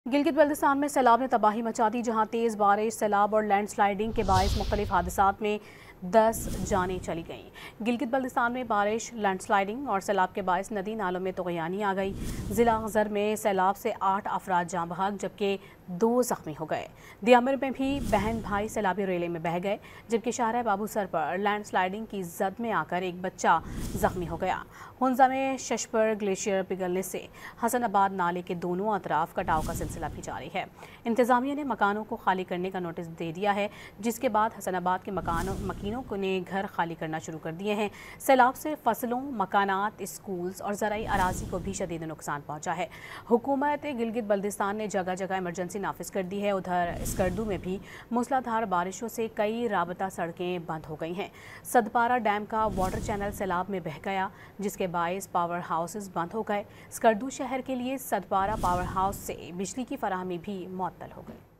गिलगित बल्तिस्तान में सैलाब ने तबाही मचा दी, जहां तेज बारिश, सैलाब और लैंडस्लाइडिंग के बायस मुख्तलिफ हादसात में 10 जानें चली गईं। गिलगित बल्तिस्तान में बारिश, लैंडस्लाइडिंग और सैलाब के बायस नदी नालों में तुग़यानी आ गई। ज़िला अज़हर में सैलाब से 8 अफराद जाँ बहक जबकि 2 ज़ख्मी हो गए। दियामर में भी बहन भाई सैलाबी रेले में बह गए, जबकि शाहरा बाबूसर पर लैंडस्लाइडिंग की जद में आकर एक बच्चा जख्मी हो गया। हुंजा में शशपर ग्लेशियर पिघलने से हसनाबाद नाले के दोनों अतराफ कटाव का सिलसिला भी जारी है। इंतजामिया ने मकानों को खाली करने का नोटिस दे दिया है, जिसके बाद हसनाबाद के मकीनों को ने घर खाली करना शुरू कर दिए हैं। सैलाब से फसलों, मकानात, स्कूल्स और ज़राई अराजी को भी शदीद नुकसान पहुंचा है। हुकूमत गिलगित बल्तिस्तान ने जगह जगह इमरजेंसी नाफिज कर दी है। उधर स्कर्दू में भी मूसलाधार बारिशों से कई राबता सड़कें बंद हो गई हैं। सदपारा डैम का वाटर चैनल सैलाब में बह गया, जिसके बायस पावर हाउसेस बंद हो गए। स्कर्दू शहर के लिए सदपारा पावर हाउस से बिजली की फराहमी भी मुअत्तल हो गई।